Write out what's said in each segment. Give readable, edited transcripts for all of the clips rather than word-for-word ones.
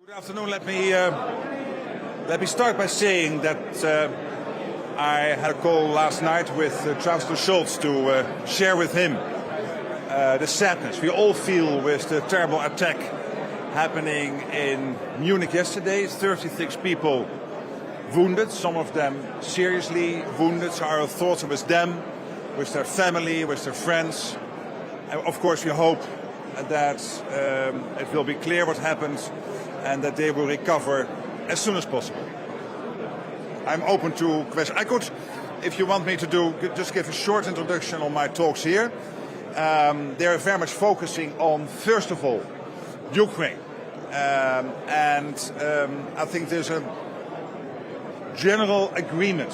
Good afternoon. Let me start by saying that I had a call last night with Chancellor Scholz to share with him the sadness we all feel with the terrible attack happening in Munich yesterday. 36 people wounded, some of them seriously wounded. So our thoughts are with them, with their family, with their friends. And of course, we hope that it will be clear what happened and that they will recover as soon as possible. I'm open to questions. I could, if you want me to do, just give a short introduction on my talks here. They are very much focusing on, first of all, Ukraine. I think there's a general agreement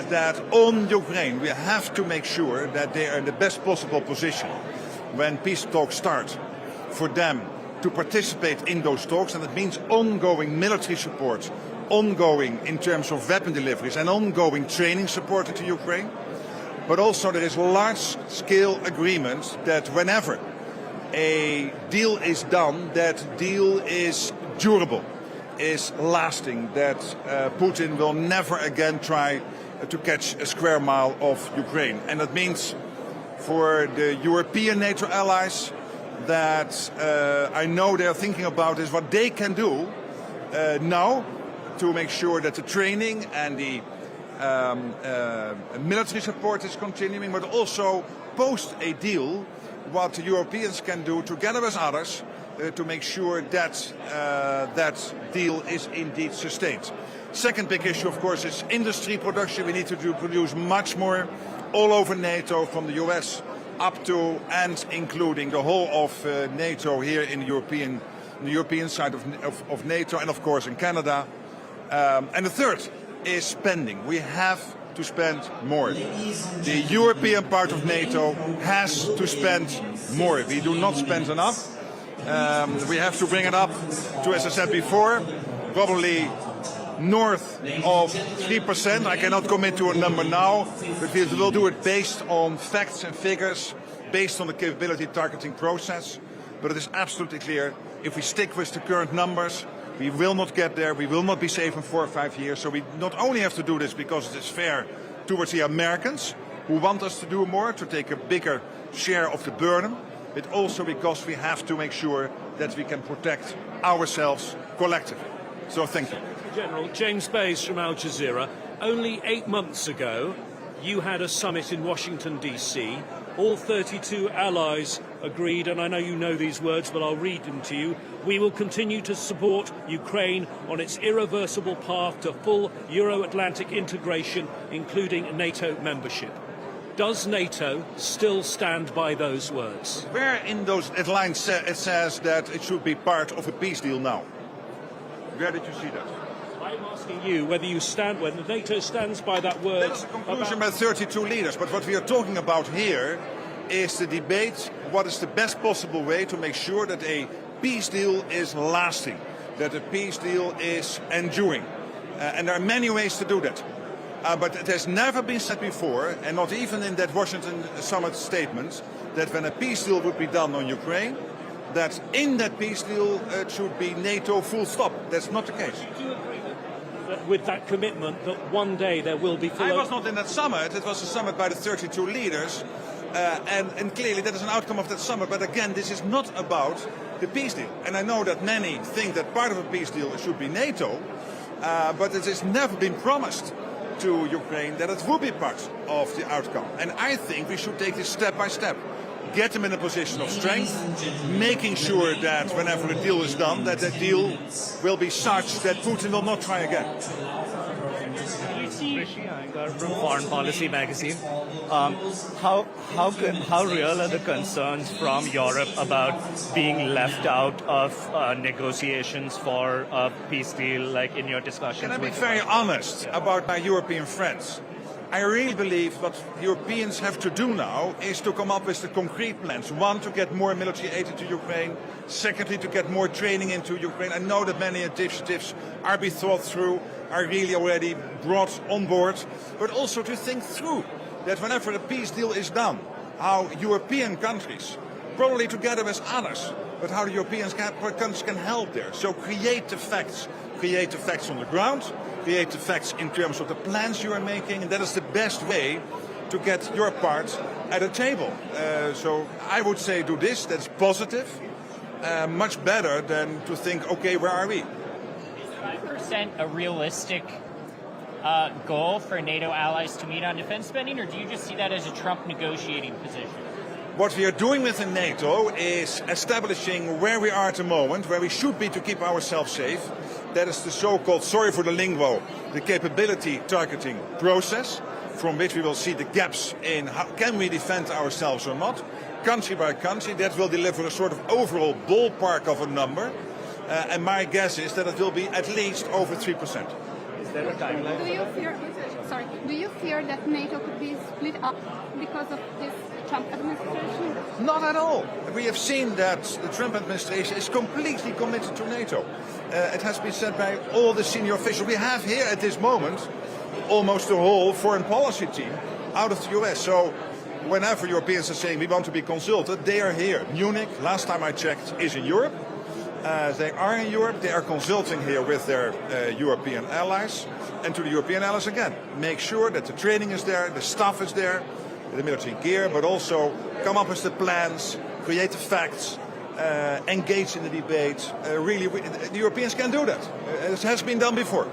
that on Ukraine we have to make sure that they are in the best possible position when peace talks start for them to participate in those talks, and it means ongoing military support, ongoing in terms of weapon deliveries and ongoing training support to Ukraine. But also there is large-scale agreement that whenever a deal is done, that deal is durable, is lasting, that Putin will never again try to catch a square mile of Ukraine. And that means for the European NATO allies that I know they are thinking about is what they can do now to make sure that the training and the military support is continuing, but also post a deal, what the Europeans can do together with others to make sure that that deal is indeed sustained. Second big issue, of course, is industry production. We need to produce much more all over NATO, from the US up to and including the whole of NATO here in the European side of NATO, and of course in Canada. And the third is spending. We have to spend more. The European part of NATO has to spend more. We do not spend enough. We have to bring it up to, as I said before, probably north of 3%. I cannot commit to a number now, but we will do it based on facts and figures, based on the capability targeting process. But it is absolutely clear, if we stick with the current numbers, we will not get there. We will not be safe in 4 or 5 years. So we not only have to do this because it is fair towards the Americans, who want us to do more, to take a bigger share of the burden, but also because we have to make sure that we can protect ourselves collectively. So thank you. General, James Bays from Al Jazeera. Only 8 months ago, you had a summit in Washington, D.C. All 32 allies agreed, and I know you know these words, but I'll read them to you. We will continue to support Ukraine on its irreversible path to full Euro-Atlantic integration, including NATO membership. Does NATO still stand by those words? Where in those lines it says that it should be part of a peace deal now? Where did you see that? I'm asking you whether NATO stands by that word. That's a conclusion by 32 leaders, but what we are talking about here is the debate, what is the best possible way to make sure that a peace deal is lasting, that a peace deal is enduring. And there are many ways to do that. But it has never been said before, and not even in that Washington summit statement, that when a peace deal would be done on Ukraine, that in that peace deal it should be NATO full stop. That's not the case. Do you agree with that commitment that one day there will be full... I was not in that summit. It was a summit by the 32 leaders. And clearly that is an outcome of that summit. But again, this is not about the peace deal. And I know that many think that part of a peace deal should be NATO. But it has never been promised to Ukraine that it will be part of the outcome. And I think we should take this step by step. Get them in a position of strength, making sure that whenever a deal is done, that that deal will be such that Putin will not try again. From Foreign Policy magazine. How real are the concerns from Europe about being left out of negotiations for a peace deal, like in your discussions? Can I be very honest about my European friends? I really believe what Europeans have to do now is to come up with the concrete plans. One, to get more military aid into Ukraine. Secondly, to get more training into Ukraine. I know that many initiatives are being thought through, are really already brought on board. But also to think through that whenever a peace deal is done, how European countries, probably together with others, but how the European countries can help there. So create the facts on the ground, create the facts in terms of the plans you are making, and that is the best way to get your part at a table. So I would say do this, that's positive, much better than to think, okay, where are we? Is 5% a realistic goal for NATO allies to meet on defense spending, or do you just see that as a Trump negotiating position? What we are doing within NATO is establishing where we are at the moment, where we should be to keep ourselves safe. That is the so-called, sorry for the lingo, the capability targeting process, from which we will see the gaps in how can we defend ourselves or not, country by country. That will deliver a sort of overall ballpark of a number, and my guess is that it will be at least over 3%. Is there a timeline? Do you fear that NATO could be split up because of this Trump administration? Not at all. We have seen that the Trump administration is completely committed to NATO. It has been said by all the senior officials. We have here at this moment almost the whole foreign policy team out of the US. So whenever Europeans are saying we want to be consulted, they are here. Munich, last time I checked, is in Europe. They are in Europe. They are consulting here with their European allies. And to the European allies again, make sure that the training is there, the staff is there, the military gear, but also come up with the plans, create the facts, engage in the debate. Really, the Europeans can do that. It has been done before.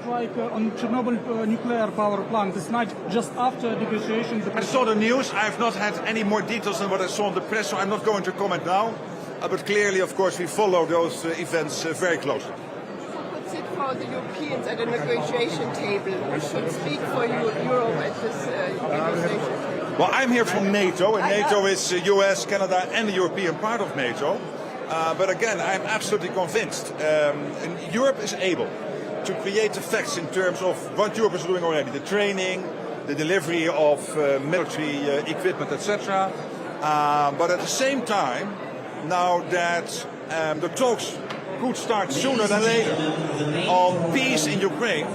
Strike on Chernobyl nuclear power plant this night, just after negotiations. I saw the news. I have not had any more details than what I saw in the press, so I'm not going to comment now. But clearly, of course, we follow those events very closely. What's it for the Europeans at a negotiation table? Who should speak for Europe at this negotiation table? Well, I'm here from NATO, and NATO is US, Canada, and the European part of NATO. But again, I'm absolutely convinced Europe is able to create the facts in terms of what Europe is doing already, the training, the delivery of military equipment, etc. But at the same time, now that the talks could start sooner than later on peace in Ukraine,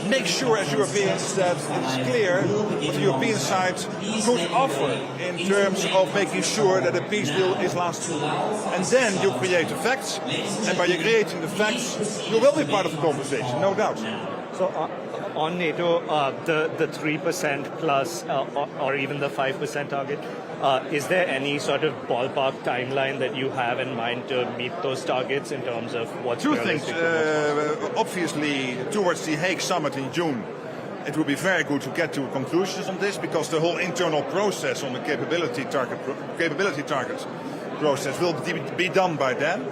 make sure as Europeans that it's clear what the European side could offer in terms of making sure that a peace deal is lasting. And then you create the facts, and by creating the facts, you will be part of the conversation, no doubt. So on NATO, the 3% plus or even the 5% target, is there any sort of ballpark timeline that you have in mind to meet those targets in terms of what's Two things. realistic? Obviously, towards the Hague summit in June, it would be very good to get to conclusions on this, because the whole internal process on the capability targets process will be done by then.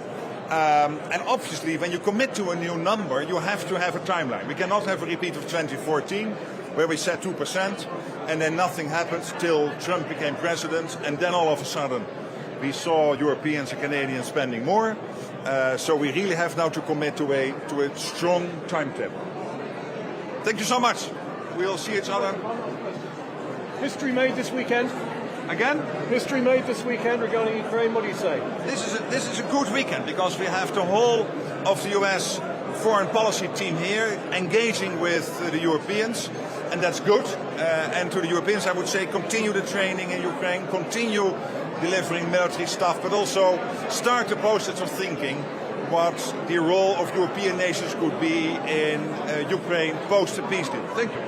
And obviously, when you commit to a new number, you have to have a timeline. We cannot have a repeat of 2014, where we said 2%, and then nothing happened till Trump became president, and then all of a sudden we saw Europeans and Canadians spending more. So we really have now to commit to a strong timetable. Thank you so much. We'll see each other. History made this weekend. Again? History made this weekend regarding Ukraine. What do you say? This is a good weekend, because we have the whole of the US foreign policy team here engaging with the Europeans, and that's good. And to the Europeans, I would say continue the training in Ukraine, continue delivering military stuff, but also start the process of thinking what the role of European nations could be in Ukraine post the peace deal. Thank you.